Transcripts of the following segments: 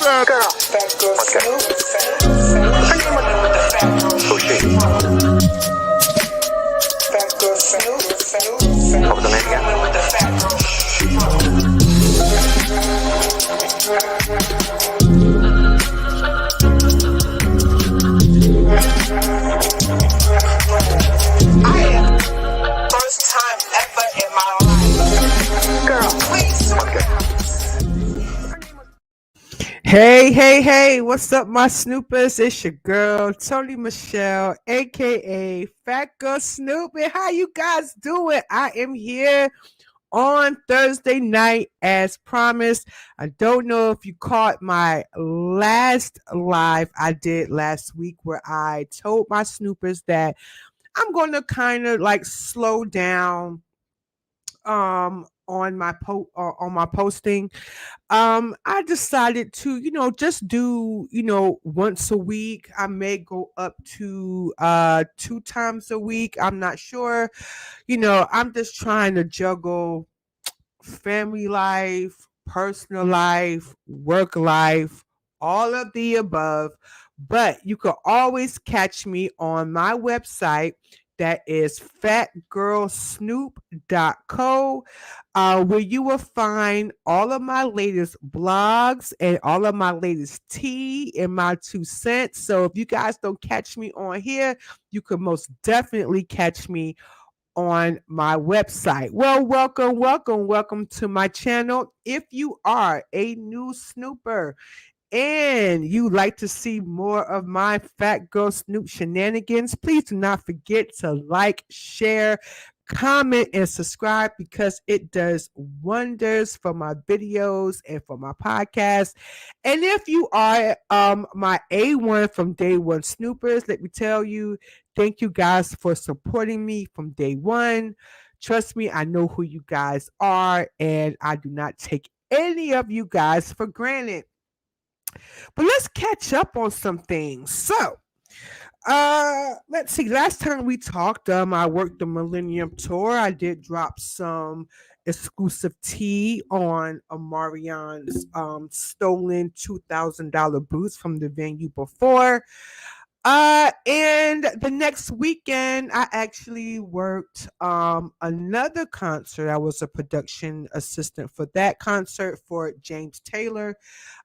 up? Girl, fat girl Okay. Snoop. Who's she? Fat girl Snoop. What was the name again? With the fat girl. I am first time ever in my life. Girl, please. Hey, what's up, my snoopers? It's your girl, Tony Michelle, aka Fat Girl Snoopy. How you guys doing? I am here on Thursday night as promised. I don't know if you caught my last live I did last week where I told my snoopers that I'm going to kind of like slow down on my posting. I decided to, just do, once a week. I may go up to 2 times a week. I'm not sure. I'm just trying to juggle family life, personal life, work life, all of the above. But you can always catch me on my website. That is fatgirlsnoop.co, where you will find all of my latest blogs and all of my latest tea and my 2 cents. So if you guys don't catch me on here, you can most definitely catch me on my website. Well, welcome to my channel. If you are a new snooper and you like to see more of my Fat Girl Snoop shenanigans, please do not forget to like, share, comment, and subscribe because it does wonders for my videos and for my podcast. And if you are my A1 from day one snoopers, let me tell you, thank you guys for supporting me from day one. Trust me, I know who you guys are, and I do not take any of you guys for granted. But let's catch up on some things. So, let's see. Last time we talked, I worked the Millennium Tour. I did drop some exclusive tea on Amarion's stolen $2,000 boots from the venue before. And the next weekend, I actually worked another concert. I was a production assistant for that concert for James Taylor.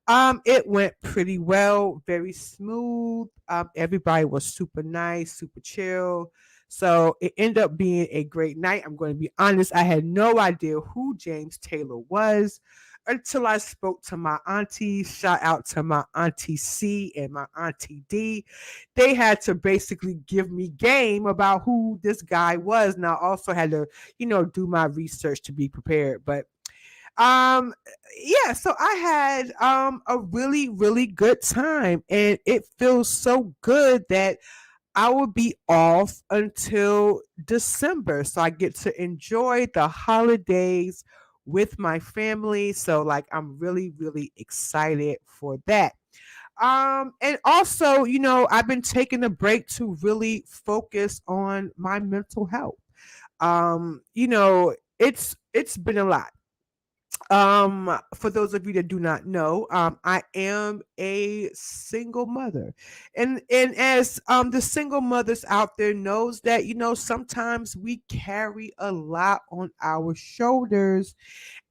It went pretty well, very smooth. Everybody was super nice, super chill. So it ended up being a great night. I'm going to be honest, I had no idea who James Taylor was until I spoke to my auntie. Shout out to my auntie C and my auntie D. They had to basically give me game about who this guy was. And I also had to, do my research to be prepared. But um yeah, so I had a really good time, and it feels so good that I will be off until December, so I get to enjoy the holidays with my family. So like I'm really excited for that. And also, I've been taking a break to really focus on my mental health. It's been a lot. For those of you that do not know, I am a single mother, and as the single mothers out there knows that, sometimes we carry a lot on our shoulders,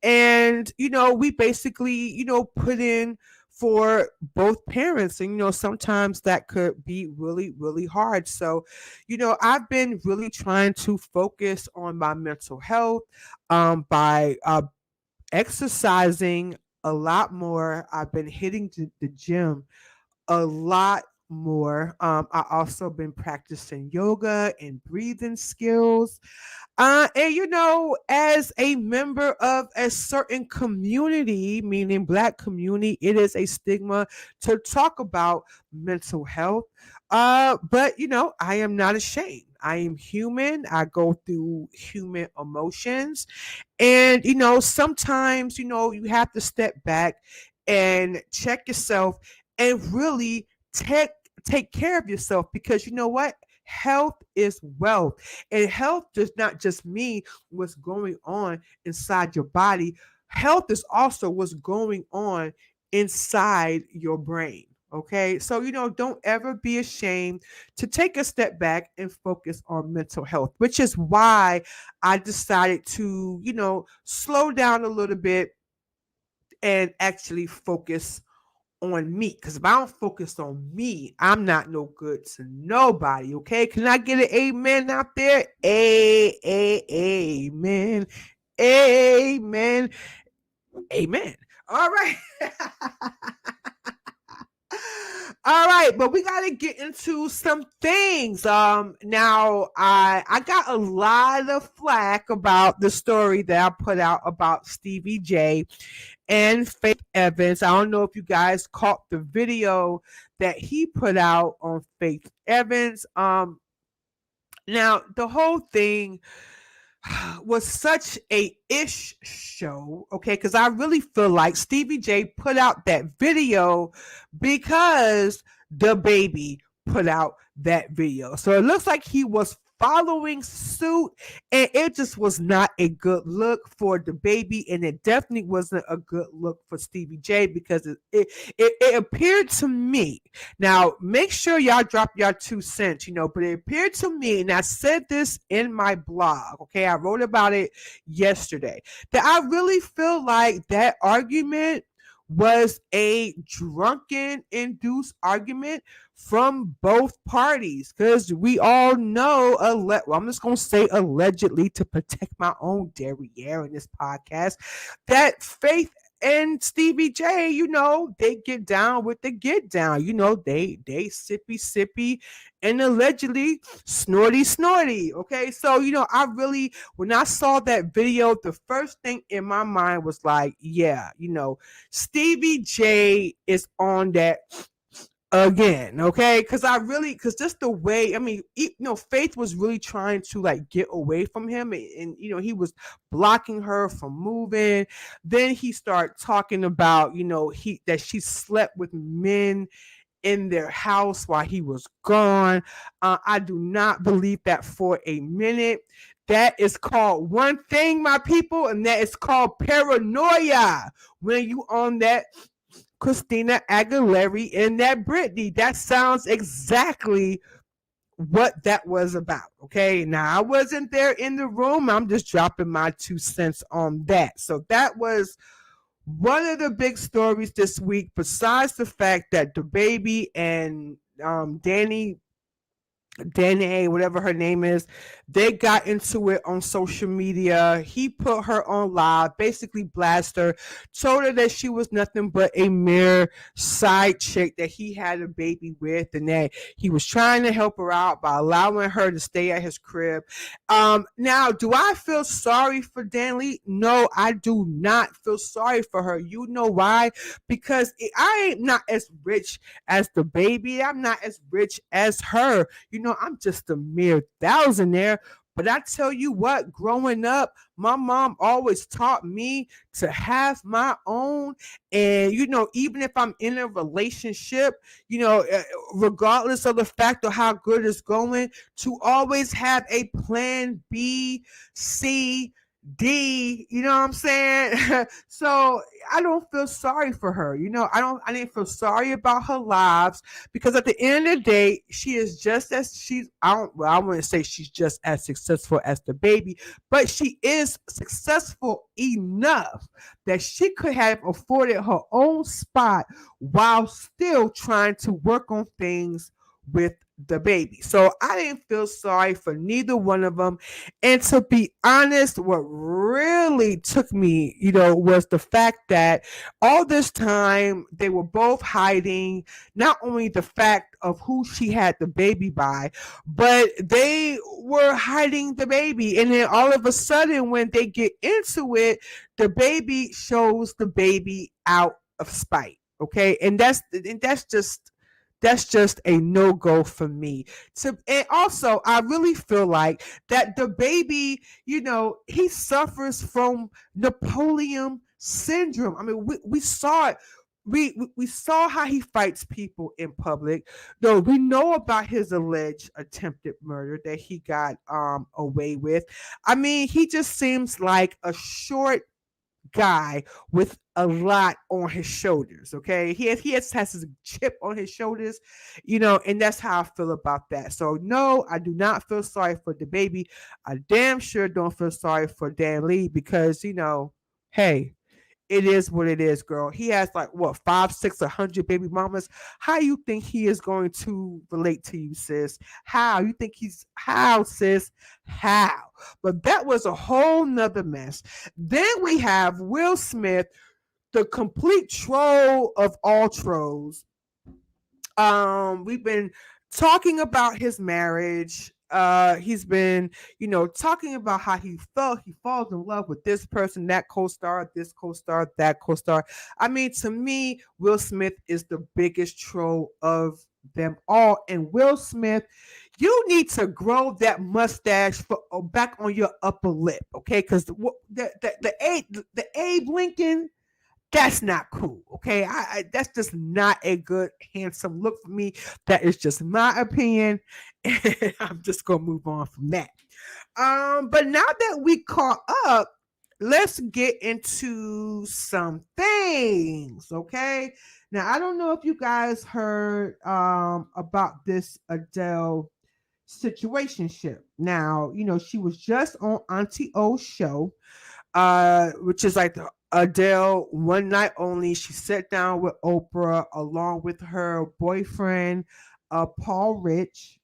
and we basically, put in for both parents, and sometimes that could be really hard. So I've been really trying to focus on my mental health by exercising a lot more. I've been hitting the gym a lot more. I also been practicing yoga and breathing skills. And as a member of a certain community, meaning Black community, it is a stigma to talk about mental health. But I am not ashamed. I am human. I go through human emotions. And sometimes, you have to step back and check yourself and really take care of yourself, because you know what? Health is wealth. And health does not just mean what's going on inside your body. Health is also what's going on inside your brain. Okay, so don't ever be ashamed to take a step back and focus on mental health, which is why I decided to, slow down a little bit and actually focus on me. Because if I don't focus on me, I'm not no good to nobody. Okay, can I get an amen out there? Amen. Amen. Amen. All right. All right, but we got to get into some things. Now I got a lot of flack about the story that I put out about Stevie J and Faith Evans. I don't know if you guys caught the video that he put out on Faith Evans. Now the whole thing was such a ish show, okay? Because I really feel like Stevie J put out that video because the baby put out that video. So it looks like he was following suit, and it just was not a good look for the baby, and it definitely wasn't a good look for Stevie J because it appeared to me. Now, make sure y'all drop your 2 cents, but it appeared to me, and I said this in my blog, okay? I wrote about it yesterday, that I really feel like that argument was a drunken induced argument from both parties, because we all know, I'm just going to say allegedly to protect my own derriere in this podcast, that Faith and Stevie J, they get down with the get down. They sippy and allegedly snorty. Okay, so I really, when I saw that video, the first thing in my mind was like, yeah, Stevie J is on that again, okay? Because just the way, Faith was really trying to like get away from him, and he was blocking her from moving. Then he started talking about, that she slept with men in their house while he was gone. I do not believe that for a minute. That is called one thing, my people, and that is called paranoia. When you on that Christina Aguilera and that Britney, that sounds exactly what that was about. Okay, now I wasn't there in the room. I'm just dropping my 2 cents on that. So that was one of the big stories this week, besides the fact that the baby and Danae, whatever her name is, they got into it on social media. He put her on live, basically blasted her, told her that she was nothing but a mere side chick that he had a baby with, and that he was trying to help her out by allowing her to stay at his crib. Now, do I feel sorry for Danae? No, I do not feel sorry for her. You know why? Because I ain't not as rich as the baby. I'm not as rich as her. I'm just a mere thousandaire. But I tell you what, growing up, my mom always taught me to have my own. And, even if I'm in a relationship, regardless of the fact of how good it's going, to always have a plan B, C, D, you know what I'm saying? So I don't feel sorry for her. I didn't feel sorry about her lives, because at the end of the day, she is just as I wouldn't say she's just as successful as the baby, but she is successful enough that she could have afforded her own spot while still trying to work on things with the baby. So I didn't feel sorry for neither one of them. And to be honest, what really took me, was the fact that all this time they were both hiding not only the fact of who she had the baby by, but they were hiding the baby. And then all of a sudden, when they get into it, the baby shows the baby out of spite. Okay. And that's just a no-go for me. And also, I really feel like that the baby, he suffers from Napoleon syndrome. We saw it. We saw how he fights people in public. Though we know about his alleged attempted murder that he got away with. He just seems like a short guy with a lot on his shoulders. Okay, has his chip on his shoulders, and that's how I feel about that. So no, I do not feel sorry for the baby. I damn sure don't feel sorry for Dan Lee because hey, it is what it is, girl. He has like what 5, 6, 100 baby mamas. How you think he is going to relate to you, sis? How you think how, sis? How? But that was a whole nother mess. Then we have Will Smith, the complete troll of all trolls. We've been talking about his marriage. He's been, talking about how he falls in love with this person, that co-star, this co-star, that co-star. I mean, to me, Will Smith is the biggest troll of them all. And Will Smith, you need to grow that mustache back on your upper lip, okay? Because the Abe Lincoln, that's not cool. Okay. That's just not a good, handsome look for me. That is just my opinion. And I'm just gonna move on from that. But now that we caught up, let's get into some things. Okay. Now I don't know if you guys heard about this Adele situationship. Now, she was just on Auntie O's show, which is like the Adele One Night Only. She sat down with Oprah along with her boyfriend, Paul Rich.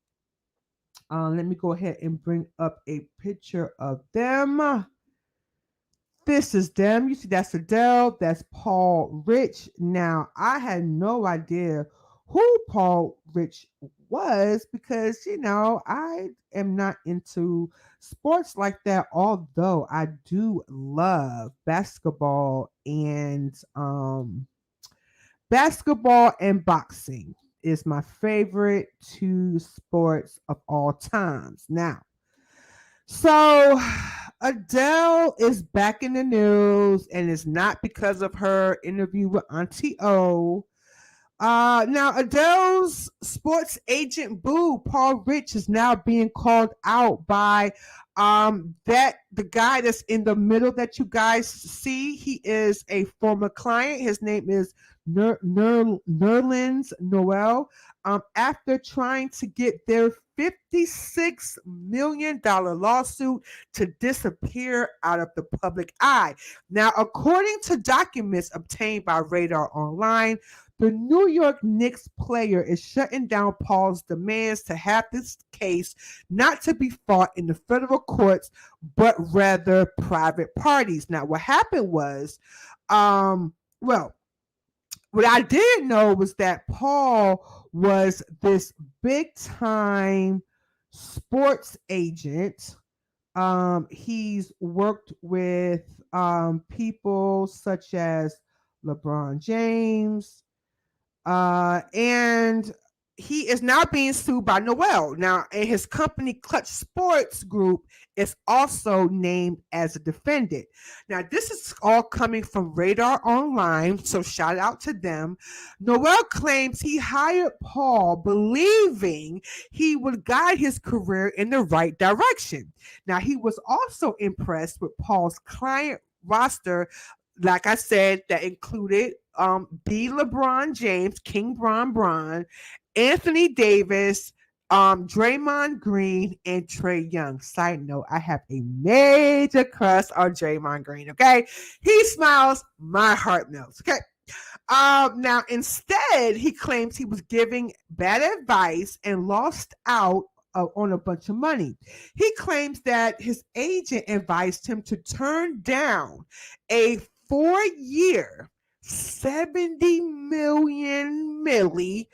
Let me go ahead and bring up a picture of them. This is them. You see, that's Adele. That's Paul Rich. Now, I had no idea who Paul Rich was because, I am not into sports like that, although I do love basketball and boxing is my favorite two sports of all times. Now, so Adele is back in the news, and it's not because of her interview with Auntie O. Now Adele's sports agent boo Paul Rich is now being called out by the guy that's in the middle that you guys see. He is a former client. His name is Nerlens Noel. After trying to get their $56 million lawsuit to disappear out of the public eye. Now, according to documents obtained by Radar Online, the New York Knicks player is shutting down Paul's demands to have this case not to be fought in the federal courts, but rather private parties. Now, what happened was, what I didn't know was that Paul was this big time sports agent. He's worked with people such as LeBron James, and he is now being sued by Noel. Now, and his company Clutch Sports Group is also named as a defendant. Now, this is all coming from Radar Online, so shout out to them. Noel claims he hired Paul believing he would guide his career in the right direction. Now, he was also impressed with Paul's client roster, like I said, that included the LeBron James, King Bron, Anthony Davis, Draymond Green, and Trae Young. Side note, I have a major crush on Draymond Green, okay? He smiles, my heart melts, okay? Now, instead, he claims he was giving bad advice and lost out on a bunch of money. He claims that his agent advised him to turn down a 4-year, 70 million milli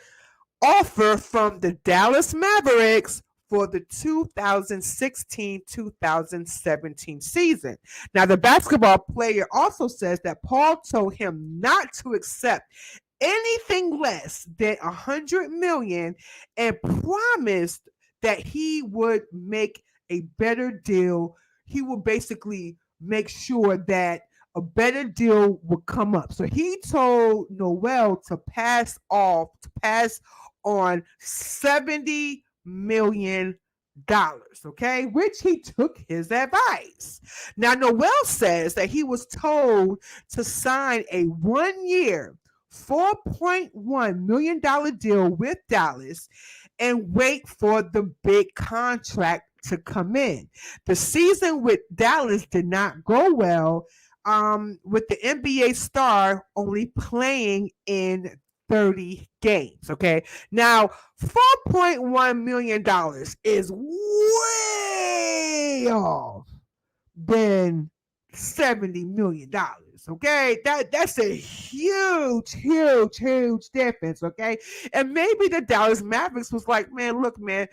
offer from the Dallas Mavericks for the 2016-2017 season. Now, the basketball player also says that Paul told him not to accept anything less than 100 million and promised that he would make a better deal. He will basically make sure that a better deal would come up. So he told Noel to pass on $70 million. okay, which he took his advice. Now, Noel says that he was told to sign a 1-year, $4.1 million deal with Dallas and wait for the big contract to come in. The season with Dallas did not go well, with the NBA star only playing in 30 games. Okay. Now, $4.1 million is way off than $70 million. Okay, that's a huge difference. Okay, and maybe the Dallas Mavericks was like, man, look, man,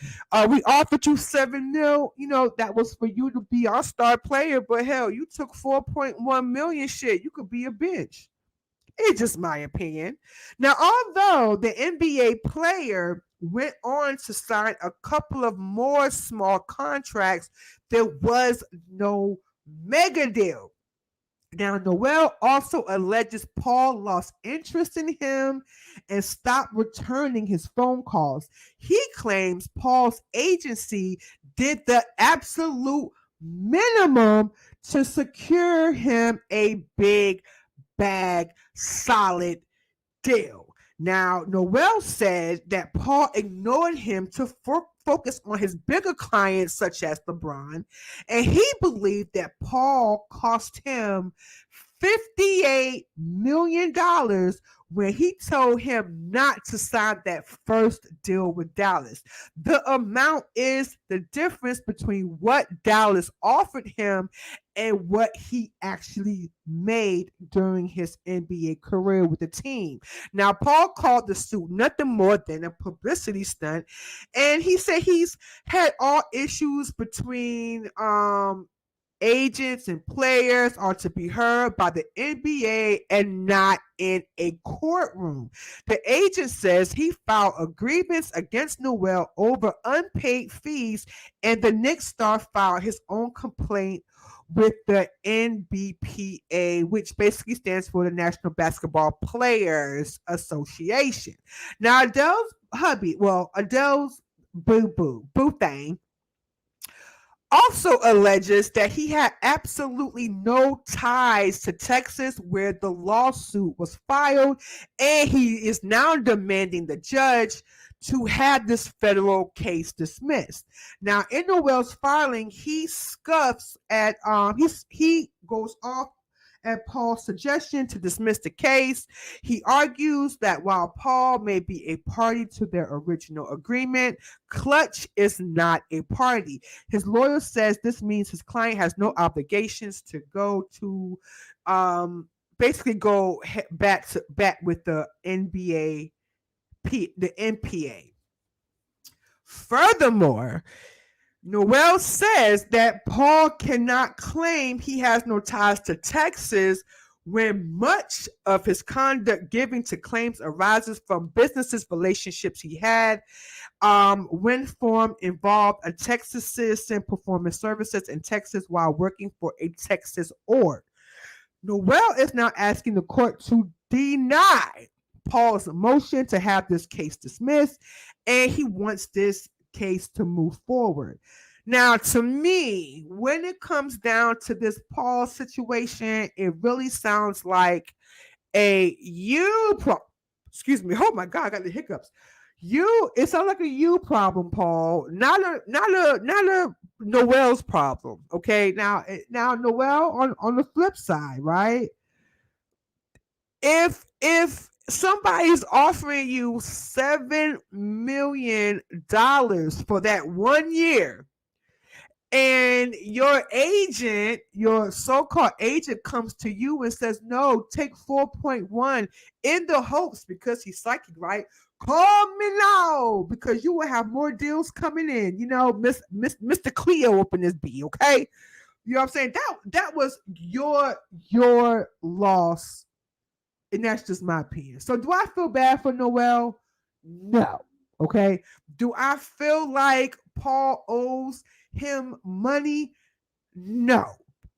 we offered you $7 million. That was for you to be our star player, but hell, you took 4.1 million. Shit, you could be a bench. It's just my opinion. Now, although the NBA player went on to sign a couple of more small contracts, there was no mega deal. Now, Noel also alleges Paul lost interest in him and stopped returning his phone calls. He claims Paul's agency did the absolute minimum to secure him a big bag, solid deal. Now, Noel said that Paul ignored him to focus on his bigger clients, such as LeBron, and he believed that Paul cost him $58 million when he told him not to sign that first deal with Dallas. The amount is the difference between what Dallas offered him and what he actually made during his NBA career with the team. Now, Paul called the suit nothing more than a publicity stunt, and he said he's had all issues between agents and players are to be heard by the NBA and not in a courtroom. The agent says he filed a grievance against Noel over unpaid fees, and the Knicks star filed his own complaint with the NBPA, which basically stands for the National Basketball Players Association. Now, Adele's boo thing, also alleges that he had absolutely no ties to Texas where the lawsuit was filed, and he is now demanding the judge to have this federal case dismissed. Now, in Noel's filing, he scoffs at he goes off at Paul's suggestion to dismiss the case. He argues that while Paul may be a party to their original agreement, Clutch is not a party. His lawyer says this means his client has no obligations to go to basically go back with the NPA. Furthermore, Noel says that Paul cannot claim he has no ties to Texas when much of his conduct giving to claims arises from businesses relationships he had when formed involved a Texas citizen performing services in Texas while working for a Texas org. Noel is now asking the court to deny Paul's motion to have this case dismissed, and he wants this case to move forward. Now, to me, when it comes down to this Paul situation, it really sounds like excuse me. Oh my God, I got the hiccups. It sounds like a you problem, Paul, not a Noel's problem. Okay, now Noel on the flip side, right? If somebody's offering you $7 million for that 1 year, and your so-called agent comes to you and says, no, take 4.1 in the hopes, because he's psychic, right? Call me now because you will have more deals coming in. Mr. Cleo up in this B, okay? You know what I'm saying? That was your loss. And that's just my opinion. So do I feel bad for Noel? No. Okay. Do I feel like Paul owes him money? No.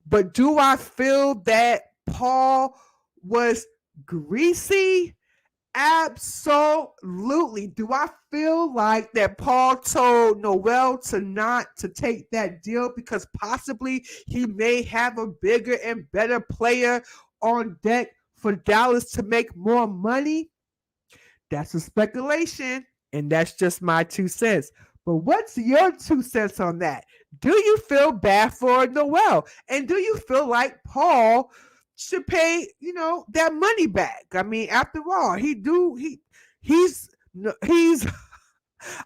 But do I feel that Paul was greasy? Absolutely. Do I feel like that Paul told Noel to take that deal because possibly he may have a bigger and better player on deck for Dallas to make more money? That's a speculation, and that's just my 2 cents. But what's your 2 cents on that? Do you feel bad for Noel? And do you feel like Paul should pay, that money back? I mean, after all, he's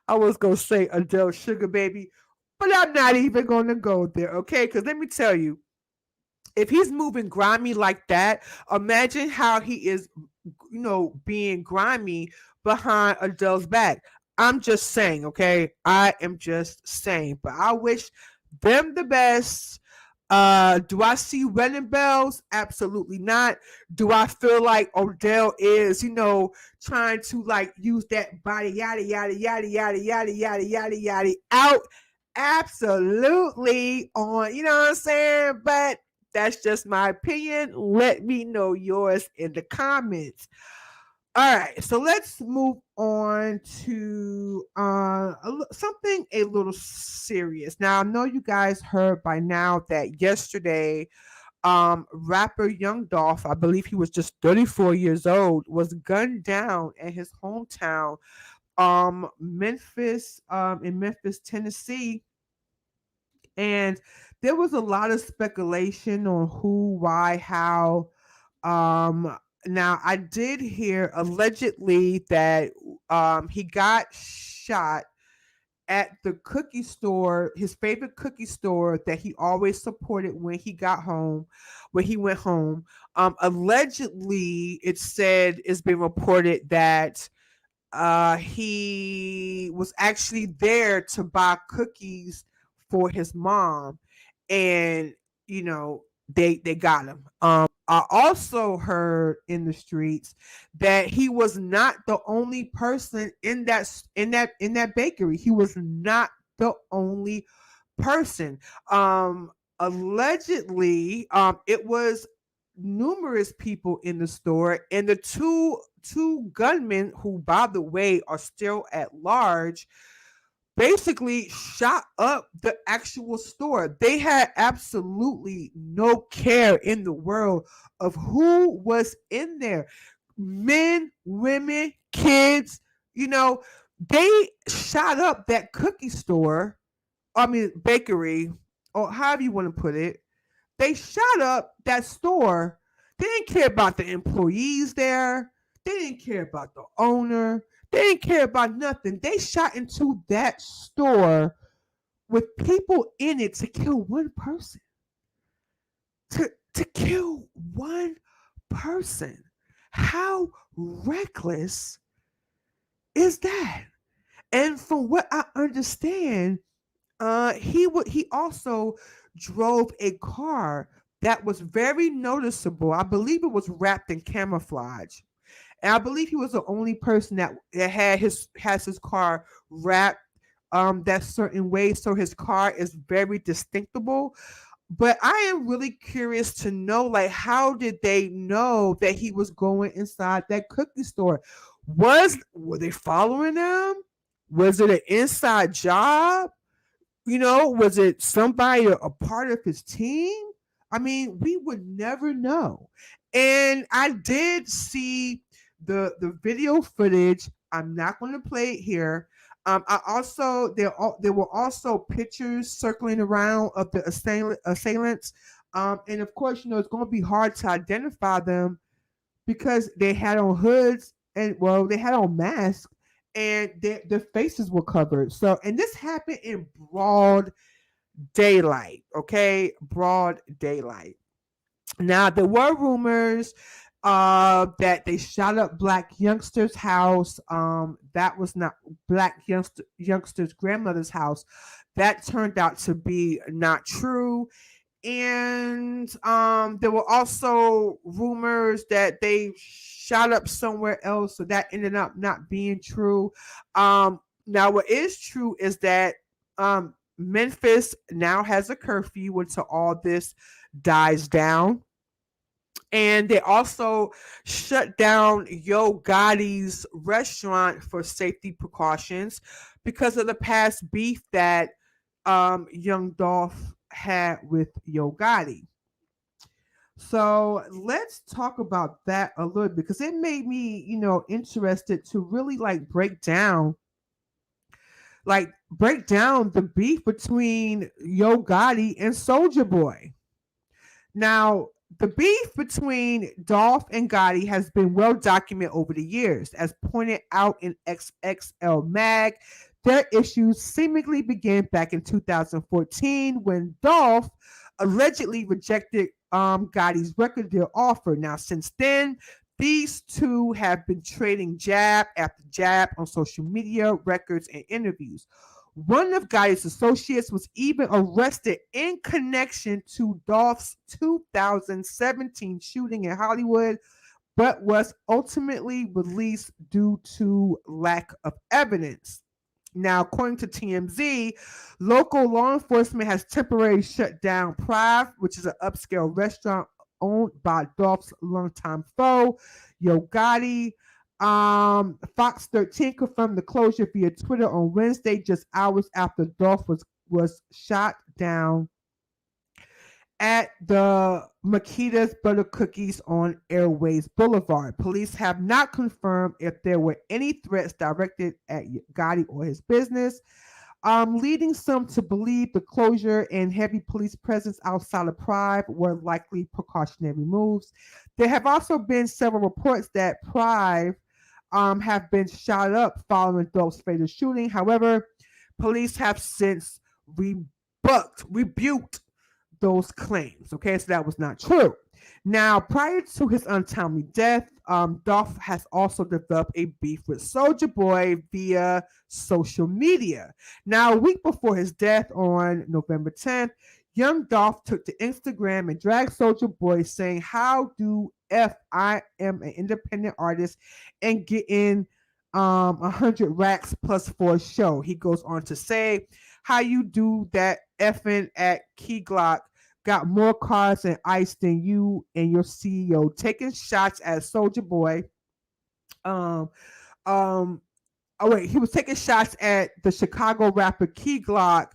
I was gonna say Adele Sugar Baby, but I'm not even gonna go there, okay? Because let me tell you, if he's moving grimy like that, imagine how he is, being grimy behind Adele's back. I'm just saying, okay? I am just saying, but I wish them the best. Do I see wedding bells? Absolutely not. Do I feel like Odell is, trying to like use that body yada yada yada yada yada yada yada yada out? Absolutely on, you know what I'm saying? But that's just my opinion. Let me know yours in the comments. All right, so let's move on to something a little serious. Now, I know you guys heard by now that yesterday, rapper Young Dolph, I believe he was just 34 years old, was gunned down in his hometown, in Memphis, Tennessee. And there was a lot of speculation on who, why, how. Um, Now I did hear allegedly that he got shot at the cookie store, his favorite cookie store that he always supported when he went home. Allegedly, it's been reported that he was actually there to buy cookies for his mom, and they got him. I also heard in the streets that he was not the only person in that bakery. He was not the only person. Allegedly, it was numerous people in the store, and the two gunmen, who by the way are still at large, basically shot up the actual store. They had absolutely no care in the world of who was in there. Men, women, kids, they shot up that cookie store, I mean, bakery, or however you want to put it. They shot up that store. They didn't care about the employees there. They didn't care about the owner. They didn't care about nothing. They shot into that store with people in it to kill one person. To kill one person. How reckless is that? And from what I understand, he also drove a car that was very noticeable. I believe it was wrapped in camouflage. And I believe he was the only person that has his car wrapped that certain way, so his car is very distinctable. But I am really curious to know, like, how did they know that he was going inside that cookie store? Were they following him? Was it an inside job? Was it somebody, a part of his team? I mean, we would never know. And I did see the video footage. I'm not going to play it here. I also there were also pictures circling around of the assailants. And of course, it's going to be hard to identify them because they had on hoods, and well, they had on masks, and their faces were covered. So, and this happened in broad daylight, okay? Broad daylight. Now, there were rumors that they shot up Black youngster's house. That was not Black youngster's grandmother's house. That turned out to be not true. And there were also rumors that they shot up somewhere else, so that ended up not being true. Now, what is true is that Memphis now has a curfew until all this dies down. And they also shut down Yo Gotti's restaurant for safety precautions because of the past beef that young Dolph had with Yo Gotti. So let's talk about that a little bit because it made me, interested to really break down the beef between Yo Gotti and Soldier Boy. Now, the beef between Dolph and Gotti has been well documented over the years. As pointed out in XXL Mag, their issues seemingly began back in 2014 when Dolph allegedly rejected Gotti's record deal offer. Now, since then, these two have been trading jab after jab on social media, records, and interviews. One of Gotti's associates was even arrested in connection to Dolph's 2017 shooting in Hollywood, but was ultimately released due to lack of evidence. Now, according to TMZ, local law enforcement has temporarily shut down Prive, which is an upscale restaurant owned by Dolph's longtime foe, Yo Gotti. Fox 13 confirmed the closure via Twitter on Wednesday, just hours after Dolph was shot down at the Makita's Butter Cookies on Airways Boulevard. Police have not confirmed if there were any threats directed at Gotti or his business, leading some to believe the closure and heavy police presence outside of Prive were likely precautionary moves. There have also been several reports that Prive have been shot up following Dolph's fatal shooting. However, police have since rebuked those claims. Okay, so that was not true. Now, prior to his untimely death, Dolph has also developed a beef with Soulja Boy via social media. Now, a week before his death on November 10th, young Dolph took to Instagram and dragged Soulja Boy saying, "How do I am an independent artist and getting 100 racks plus for a show." He goes on to say, "How you do that effing at Key Glock got more cars and ice than you and your CEO," taking shots at Soulja Boy. Um, um, he was taking shots at the Chicago rapper Key Glock,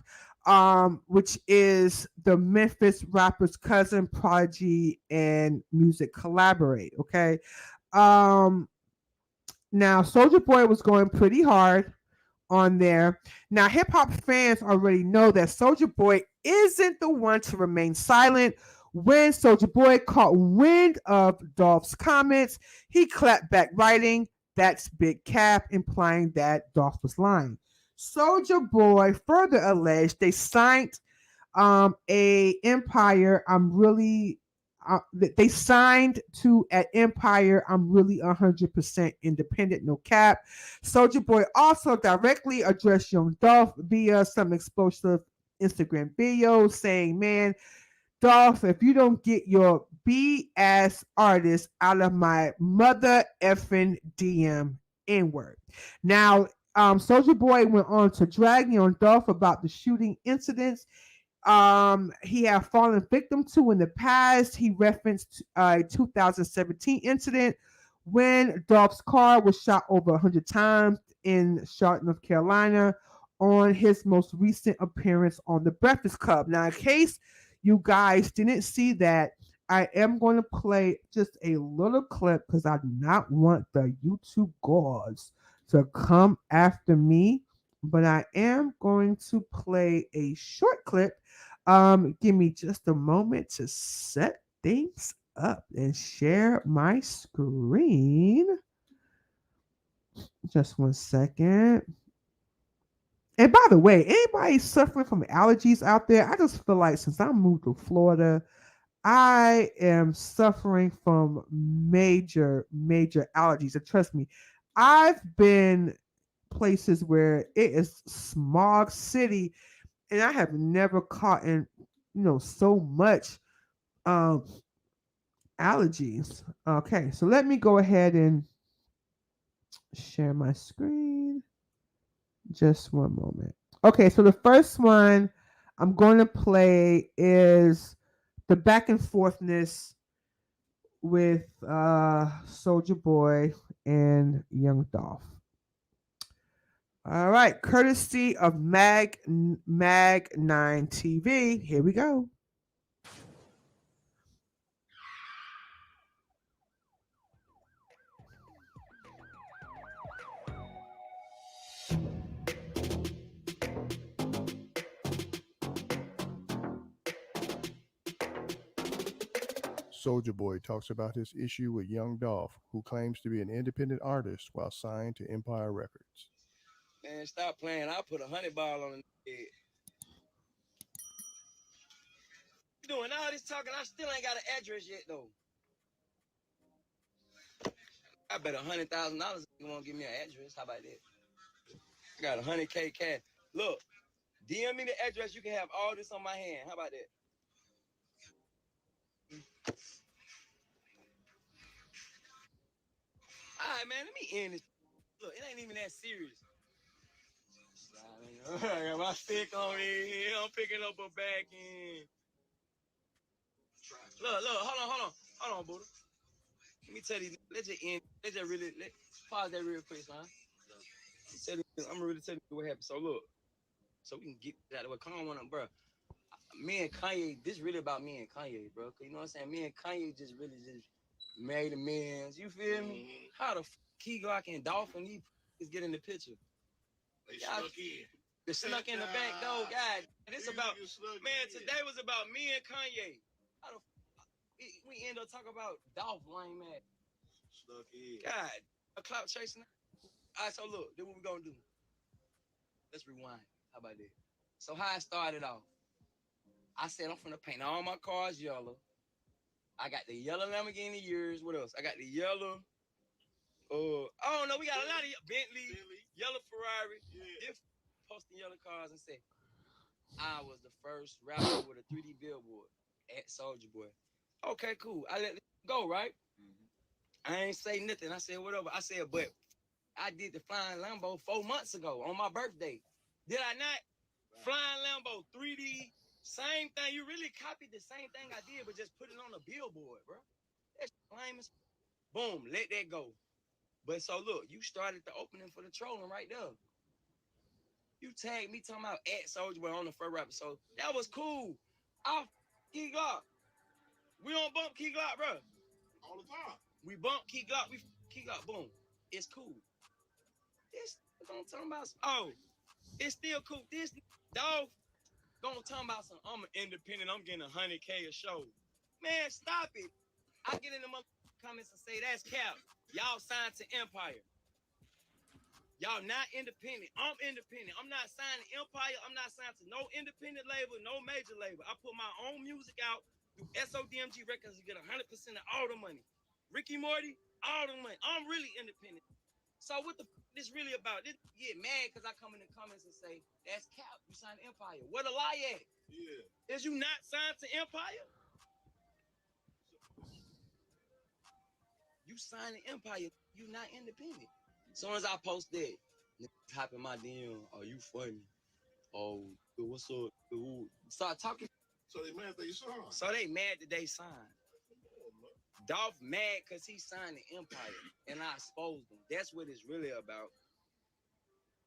which is the Memphis rapper's cousin, prodigy, and music collaborate. Okay. Now Soulja Boy was going pretty hard on there. Now, hip hop fans already know that Soulja Boy isn't the one to remain silent. When Soulja Boy caught wind of Dolph's comments, he clapped back, writing, "That's big cap," implying that Dolph was lying. Soulja Boy further alleged they signed a Empire. They signed to at Empire. I'm really 100% independent, no cap. Soulja Boy also directly addressed young Dolph via some explosive Instagram videos saying, "Man, Dolph, if you don't get your B-ass artist out of my mother effing DM, N-word." Now, Soulja Boy went on to drag young Dolph about the shooting incidents he had fallen victim to in the past. He referenced a 2017 incident when Dolph's car was shot over 100 times in Charlotte, North Carolina, on his most recent appearance on The Breakfast Club. Now, in case you guys didn't see that, I am going to play just a little clip because I do not want the YouTube gods to come after me, but I am going to play a short clip. Give me just a moment to set things up and share my screen. Just 1 second. And by the way, anybody suffering from allergies out there, I just feel like since I moved to Florida, I am suffering from major allergies. And trust me, I've been places where it is smog city, and I have never caught in, so much allergies. Okay, so let me go ahead and share my screen. Just one moment. Okay, so the first one I'm going to play is the back and forthness with Soldier Boy and Young Dolph. All right, courtesy of Mag 9 TV. Here we go. Soldier Boy talks about his issue with Young Dolph, who claims to be an independent artist while signed to Empire Records. Man, stop playing. I'll put a 100 ball on the head. You doing all this talking? I still ain't got an address yet, though. I bet $100,000 you won't give me an address. How about that? I got 100K cash. Look, DM me the address. You can have all this on my hand. How about that? All right, man. Let me end this. Look, it ain't even that serious. I got my stick on me. I'm picking up a back end. Look, hold on, Buddha. Let me tell you. Let's just end. Let's just really pause that real quick, son. I'm gonna really tell you what happened. So look, so we can get that. What calm on them, bro. Me and Kanye, this really about me and Kanye, bro. Cause you know what I'm saying? Me and Kanye just really just made amends. You feel me? How the Key Glock and Dolph and these is getting the picture? They snuck in. They snuck in the back door, God. This about man. Today was about me and Kanye. How the we end up talking about Dolph lame man. Snuck in. God, a clout chasing. All right, so look, this what we gonna do. Let's rewind. How about that? So how I started off, I said I'm finna paint all my cars yellow. I got the yellow Lamborghini years. What else? I got the yellow. I don't know. We got a lot of Bentley, yellow Ferrari. Yeah. If posting yellow cars and say I was the first rapper with a 3D billboard at Soldier Boy. Okay, cool. I let it go, right? Mm-hmm. I ain't say nothing. I said whatever. I said, but I did the Flying Lambo 4 months ago on my birthday. Did I not? Right. Flying Lambo 3D, same thing. You really copied the same thing I did, but just put it on a billboard, bro. That's lame as boom, let that go. But so look, you started the opening for the trolling right there. You tagged me talking about at Soulja Boy on the first rapper. So that was cool. Off Key Glock. We don't bump Key Glock, bro. All the time. We bump Key Glock. We Key Glock. Boom. It's cool. This gonna talk about it's still cool. This dog gonna talk about some I'm an independent. I'm getting 100K a show. Man, stop it. I get in the comments and say that's cap. Y'all signed to Empire. Y'all not independent. I'm independent. I'm not signed to Empire. I'm not signed to no independent label, no major label. I put my own music out through SODMG Records to get 100% of all the money. Ricky Morty, all the money. I'm really independent. So what the this really about? This get mad because I come in the comments and say, that's cap. You signed to Empire. Where the lie at? Yeah. Is you not signed to Empire? You signed to Empire. You not independent. As soon as I post that, niggas hop in my DM. Oh, you funny. Oh, what's up? Start talking. So they mad that they signed. So they mad that they signed. Dolph mad because he signed the Empire and I exposed him. That's what it's really about.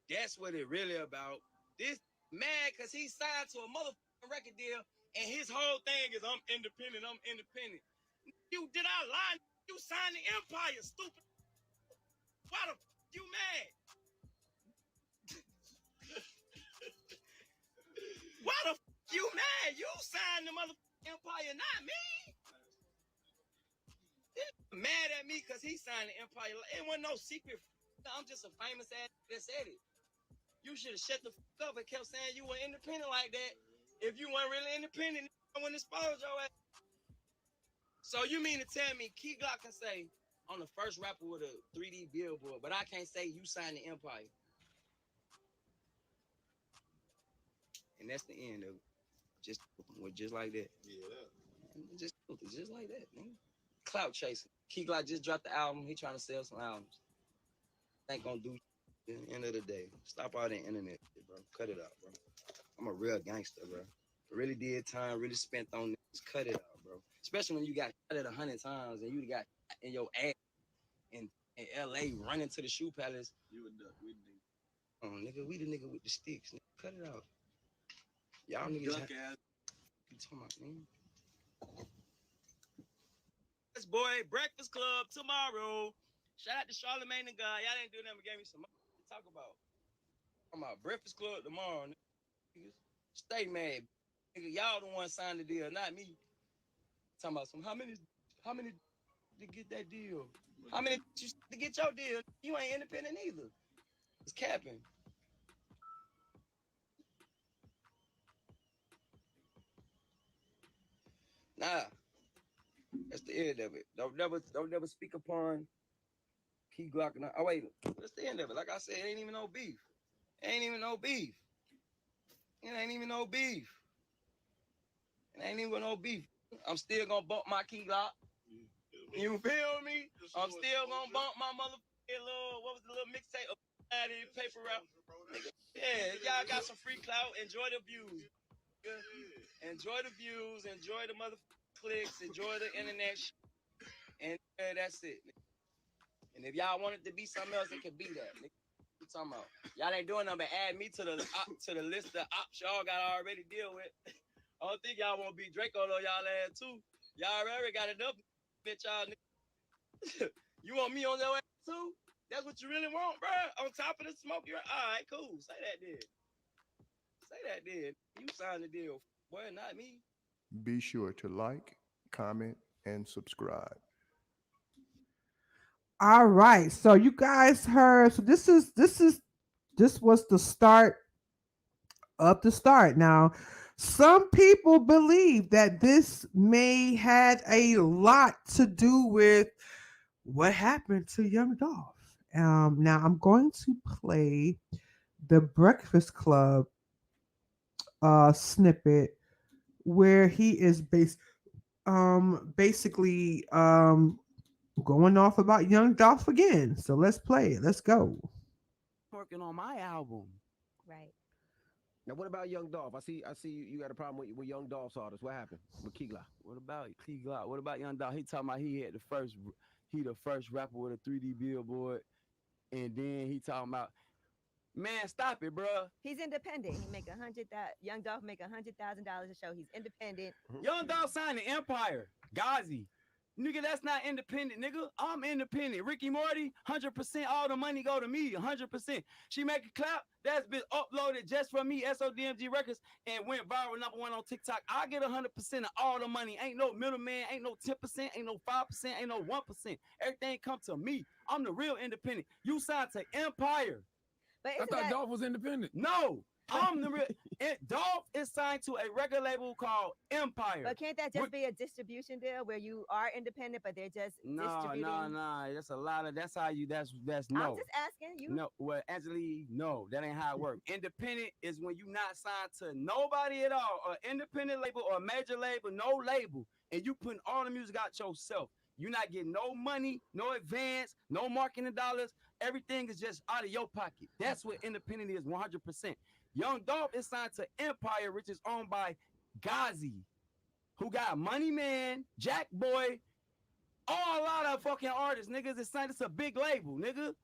That's what it really about. This mad because he signed to a motherfucking record deal and his whole thing is I'm independent. I'm independent. You did I lie? You signed the Empire, stupid. Why the you mad? Why the you mad? You signed the motherfucking Empire, not me. Mad at me because he signed the Empire. It wasn't no secret. I'm just a famous ass that said it. You should have shut the fuck up and kept saying you were independent like that. If you weren't really independent, I wouldn't expose your ass. So you mean to tell me Key Glock can say I'm the first rapper with a 3D billboard, but I can't say you signed the Empire? And that's the end of it. Just like that. Yeah. Just like that, man. Clout chasing. Key Glock just dropped the album. He trying to sell some albums. Ain't gonna do shit at the end of the day. Stop all the internet shit, bro. Cut it out, bro. I'm a real gangster, bro. Really did time, really spent on this. Cut it out. bro. Especially when you got shot at 100 times and you got in your ass in LA running to the shoe palace. You a duck. We the nigga. Oh, nigga, we the nigga with the sticks. Nigga. Cut it out. Y'all niggas. Duck ass. What you talking about, man? This boy, Breakfast Club tomorrow. Shout out to Charlamagne the guy. Y'all didn't do nothing but gave me some money to talk about. Talking about Breakfast Club tomorrow, niggas. Stay mad. Nigga, y'all the one signed the deal, not me. Talking about how many to get that deal? How many to get your deal? You ain't independent either. It's capping. Nah. That's the end of it. Don't never speak upon Key Glock and oh wait, that's the end of it. Like I said, it ain't even no beef. Ain't even no beef. It ain't even no beef. It ain't even no beef. I'm still gonna bump my Key Glock. You feel me? I'm still gonna bump my motherfucking little, what was the little mixtape? Paper route. Yeah, y'all got some free clout. Enjoy the views. Enjoy the views. Enjoy the motherfucking clicks. Enjoy the internet. And that's it. And if y'all want it to be something else, it can be that. What you talking about? Y'all ain't doing nothing but add me to the list of ops y'all got to already deal with. I don't think y'all want to be Draco though, y'all ass too. Y'all already got enough, bitch, y'all. You want me on your ass too? That's what you really want, bro? On top of the smoke, you're all right, cool. Say that then. Say that then. You signed the deal, boy, not me. Be sure to like, comment, and subscribe. All right. So you guys heard. So this was the start of the start. Now, some people believe that this may had a lot to do with what happened to Young Dolph. Now I'm going to play the Breakfast Club snippet where he is basically going off about Young Dolph again. So let's play it. Let's go. Working on my album. Right. Now, what about Young Dolph? I see you got a problem with Young Dolph's artist. What happened with Key Glock? What about Key Glock? What about Young Dolph? He talking about he the first rapper with a 3D billboard, and then he talking about, man, stop it, bro. He's independent. He make Young Dolph make $100,000 a show. He's independent. Young Dolph signed the Empire, Ghazi. Nigga, that's not independent, nigga. I'm independent. Ricky Morty, 100%. All the money go to me, 100%. She make a clap. That's been uploaded just for me, SODMG Records, and went viral #1 on TikTok. I get 100% of all the money. Ain't no middleman. Ain't no 10%. Ain't no 5%. Ain't no 1%. Everything come to me. I'm the real independent. You signed to Empire. But I thought Dolph was independent. No. I'm the real. Dolph is signed to a record label called Empire. But can't that just be a distribution deal where you are independent, but they're just distributing? No. That's a lot of. That's how you. That's no. I'm just asking you. No, well, Angela, no, that ain't how it works. Independent is when you not signed to nobody at all, or independent label or a major label, no label, and you putting all the music out yourself. You're not getting no money, no advance, no marketing dollars. Everything is just out of your pocket. That's what independent is, 100%. Young Dolph is signed to Empire, which is owned by Ghazi, who got Money Man, Jack Boy, a lot of fucking artists, niggas. It's a big label, nigga.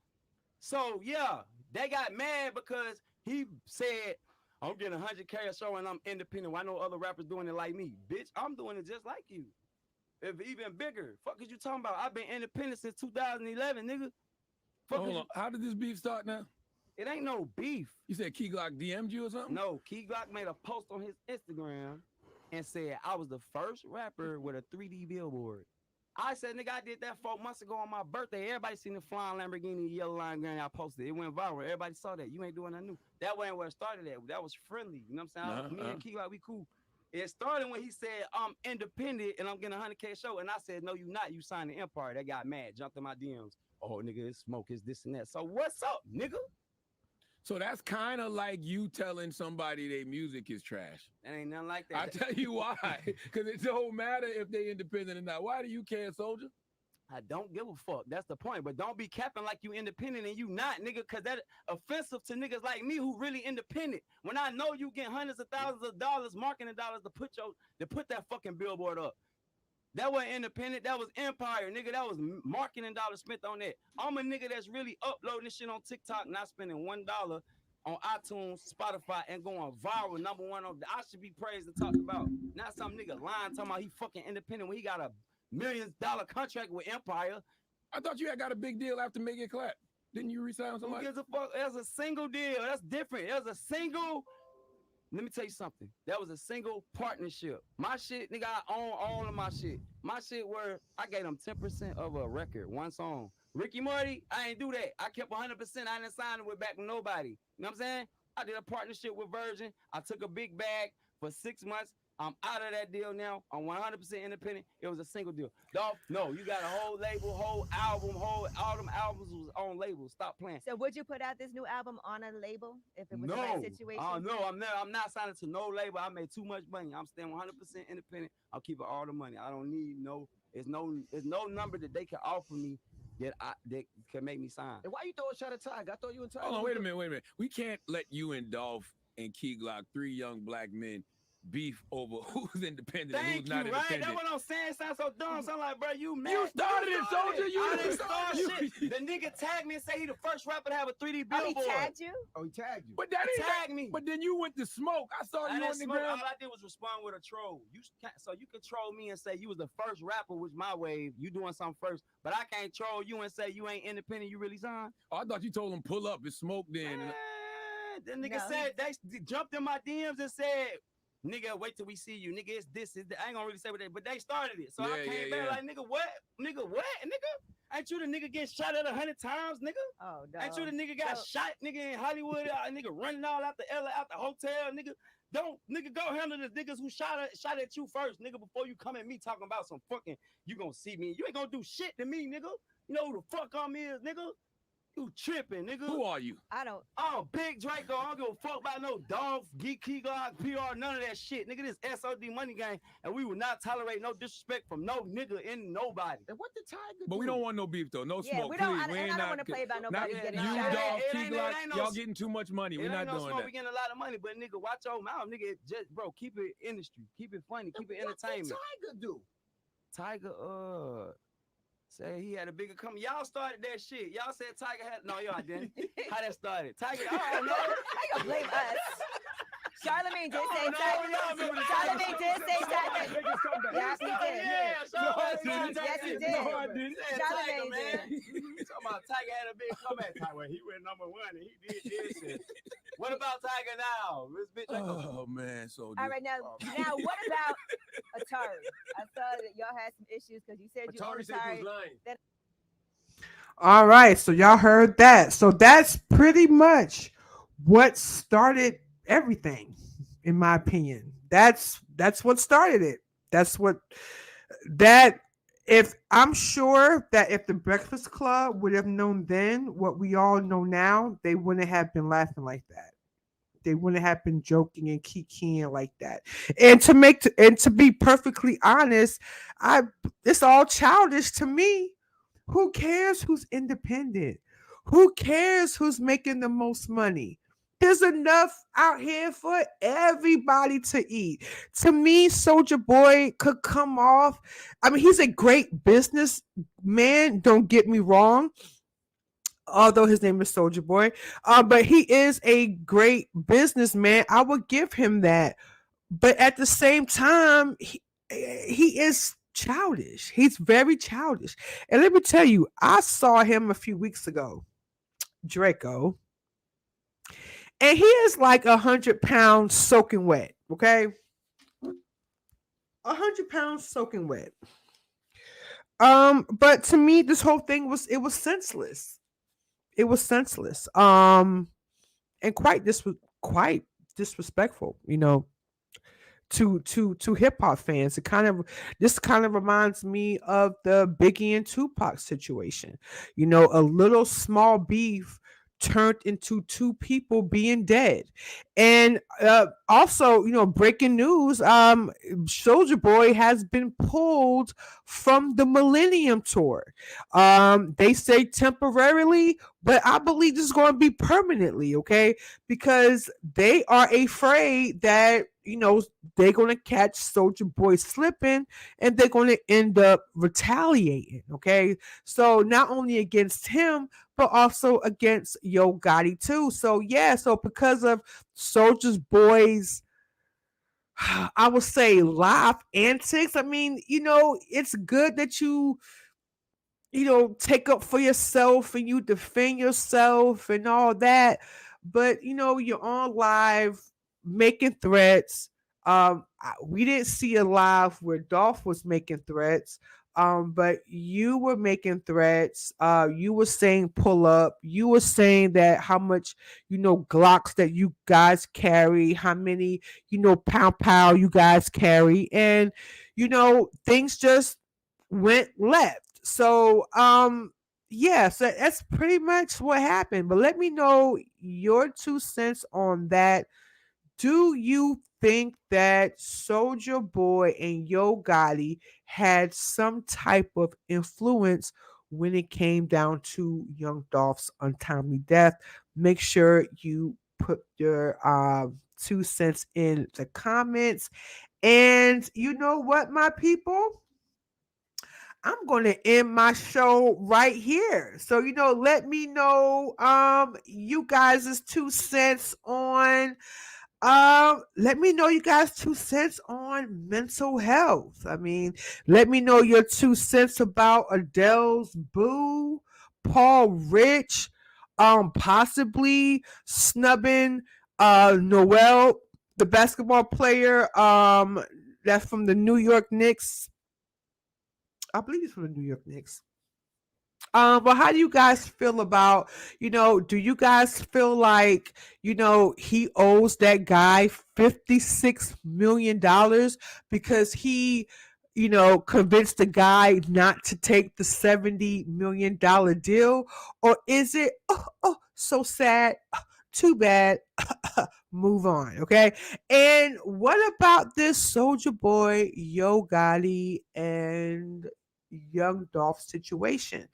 So yeah, they got mad because he said, I'm getting 100K a show and I'm independent. Why no other rappers doing it like me? Bitch, I'm doing it just like you. If even bigger. Fuck is you talking about? I've been independent since 2011, nigga. Hold on. How did this beef start now? It ain't no beef. You said Key Glock DM'd you or something? No, Key Glock made a post on his Instagram and said, I was the first rapper with a 3D billboard. I said, nigga, I did that 4 months ago on my birthday. Everybody seen the flying Lamborghini yellow line granny I posted. It went viral. Everybody saw that. You ain't doing nothing new. That wasn't where it started at. That was friendly. You know what I'm saying? Me and Key Glock, we cool. It started when he said, I'm independent and I'm getting a 100K show. And I said, no, you not. You signed the Empire. They got mad. Jumped in my DMs. Oh, nigga, it's smoke. It's this and that. So what's up, nigga? So that's kind of like you telling somebody their music is trash. It ain't nothing like that. I tell you why. Because it don't matter if they independent or not. Why do you care, Soulja? I don't give a fuck. That's the point. But don't be capping like you independent and you not, nigga, because that offensive to niggas like me who really independent. When I know you get hundreds of thousands of dollars, marketing dollars to put that fucking billboard up. That wasn't independent. That was Empire, nigga. That was marketing dollars spent on that. I'm a nigga that's really uploading this shit on TikTok, not spending $1 on iTunes, Spotify, and going viral, #1 on. I should be praised and talked about. Not some nigga lying talking about he fucking independent when he got a $1 million contract with Empire. I thought you had got a big deal after Make It Clap. Didn't you resign Who somebody? gives a fuck? There's a single deal. That's different. There's a single. Let me tell you something. That was a single partnership. My shit, nigga, I own all of my shit. My shit where I gave them 10% of a record, one song. Ricky Morty, I ain't do that. I kept 100%. I didn't sign it with back with nobody. You know what I'm saying? I did a partnership with Virgin. I took a big bag for 6 months. I'm out of that deal now. I'm 100% independent. It was a single deal. Dolph, no, you got a whole label, whole album, all them albums was on labels. Stop playing. So would you put out this new album on a label if it was the No, right situation? no, I'm not signing to no label. I made too much money. I'm staying 100% independent. I'm keeping all the money. I don't need there's no number that they can offer me that can make me sign. And why you throw a shot at Tiger? I thought you and Tiger. Hold on, wait a minute. We can't let you and Dolph and Key Glock, 3 young black men, beef over who's independent and Thank who's not you, right? independent. That's what I'm saying. It sounds so dumb. Sound like, bro, you mad. You started it, Soulja. I didn't start shit. The nigga tagged me and say he the first rapper to have a 3D Oh, billboard. he tagged you? Oh, he tagged you. But that He ain't tagged me. But then you went to smoke. I saw I you didn't on the smoke. ground. All I did was respond with a troll. So you can troll me and say you was the first rapper with my wave. You doing something first, but I can't troll you and say you ain't independent. You really signed. Oh, I thought you told him pull up and smoke then. The nigga No. said they jumped in my DMs and said, "Nigga, wait till we see you, nigga. It's this. It's that." I ain't gonna really say what they, but they started it. So I came back like, nigga, what? Nigga, what? Nigga, ain't you the nigga get shot at 100 times, nigga? Oh, no. Ain't you the nigga got shot, nigga, in Hollywood? Nigga running all out the LA, out the hotel, nigga. Don't, nigga, go handle the niggas who shot at you first, nigga, before you come at me talking about some fucking, you gonna see me. You ain't gonna do shit to me, nigga. You know who the fuck I'm is, nigga? You tripping, nigga. Who are you? I don't. Oh, Big Draco. I don't give a fuck about no Dolph, Geek, Key Glock, PR, none of that shit. Nigga, this SOD money game, and we will not tolerate no disrespect from no nigga in nobody. And what the Tiger But do? we don't want no beef though. No Yeah, smoke, we don't. please. I don't want to play about nobody not- getting you, shot. Dolph, It Key ain't- Glock, it ain't no- y'all getting too much money. We're It not ain't no doing smoke. that. We getting a lot of money, but nigga, watch your mouth, nigga. Just bro, keep it industry, keep it funny, keep it What entertainment. did Tiger do? Tiger, say he had a bigger company. Y'all started that shit. Y'all said Tiger had no, y'all didn't. How that started? Tiger, I don't know. I gonna blame us. Charlamagne did say Tiger. Charlamagne did say Tiger. Yes, he did. Yeah, Yes, he did. No, I didn't. Charlamagne man. did. Talking about Tiger had a big comeback. Tiger, he went #1 and he did this. And what about Tiger now? This bitch. Oh man, so All right, now what about Atari? I saw that y'all had some issues because you said you own Atari said he Atari. was lying. All right, so y'all heard that. So that's pretty much what started everything, in my opinion. That's what started it. If I'm sure that if the Breakfast Club would have known then what we all know now, they wouldn't have been laughing like that. They wouldn't have been joking and kikiing like that. And to be perfectly honest, it's all childish to me. Who cares who's independent? Who cares who's making the most money? There's enough out here for everybody to eat. To me, Soulja Boy could come off. I mean, he's a great businessman. Don't get me wrong. Although his name is Soulja Boy, but he is a great businessman. I would give him that. But at the same time, he is childish. He's very childish. And let me tell you, I saw him a few weeks ago, Draco, and he is like 100 pounds soaking wet. Okay, 100 pounds soaking wet. But to me, this whole thing was senseless. It was senseless. And quite disrespectful, you know, to hip hop fans. This kind of reminds me of the Biggie and Tupac situation. You know, a little small beef turned into two people being dead. And also, breaking news, Soulja Boy has been pulled from the Millennium Tour. They say temporarily, but I believe this is going to be permanently, okay? Because they are afraid that, they're going to catch Soulja Boy slipping and they're going to end up retaliating, okay? So not only against him, but also against Yo Gotti too. So so because of Soulja Boy's, I would say, live antics, I mean, it's good that you take up for yourself and you defend yourself and all that, but you're on live making threats. We didn't see a live where Dolph was making threats, but you were making threats. You were saying pull up. You were saying that how much Glocks that you guys carry, how many pow you guys carry, and things just went left. So so that's pretty much what happened. But let me know your 2 cents on that. Do you think that Soulja Boy and Yo Gotti had some type of influence when it came down to Young Dolph's untimely death? Make sure you put your 2 cents in the comments. And you know what, my people? I'm going to end my show right here. So, let me know you guys' 2 cents on let me know you guys 2 cents on mental health. I mean, let me know your 2 cents about Adele's Boo, Paul Rich, possibly snubbing Noel, the basketball player that's from the New York Knicks. I believe he's from the New York Knicks. But how do you guys feel about, do you guys feel like, he owes that guy $56 million because he, convinced the guy not to take the $70 million deal? Or is it, so sad, too bad, move on, okay? And what about this Soulja Boy, Yo Gotti, and Young Dolph situation?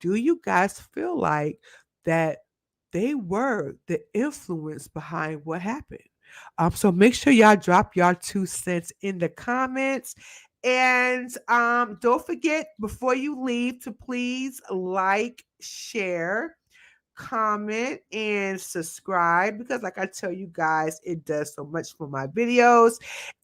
Do you guys feel like that they were the influence behind what happened? So make sure y'all drop y'all 2 cents in the comments. And don't forget, before you leave, to please like, share, comment, and subscribe, because like I tell you guys, it does so much for my videos.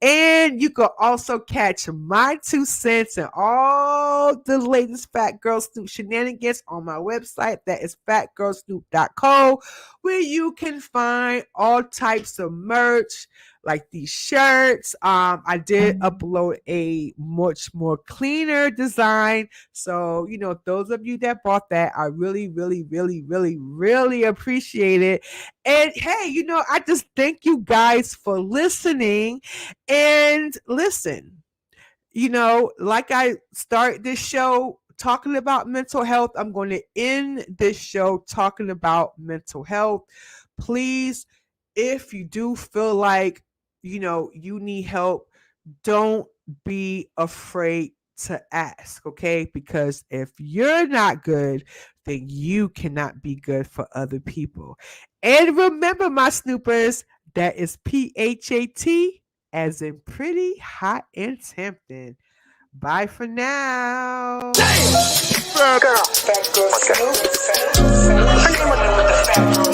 And you can also catch my 2 cents and all the latest Fat Girl Snoop shenanigans on my website. That is fatgirlsnoop.co, where you can find all types of merch like these shirts. I did upload a much more cleaner design. So, those of you that bought that, I really, really, really, really, really appreciate it. And hey, I just thank you guys for listening. And listen, like I start this show talking about mental health, I'm going to end this show talking about mental health. Please, if you do feel like you need help, don't be afraid to ask, okay? Because if you're not good, then you cannot be good for other people. And remember, my snoopers, that is PHAT as in pretty, hot, and tempting. Bye for now. Fat girl, Snoop. Her name was Fat Girl.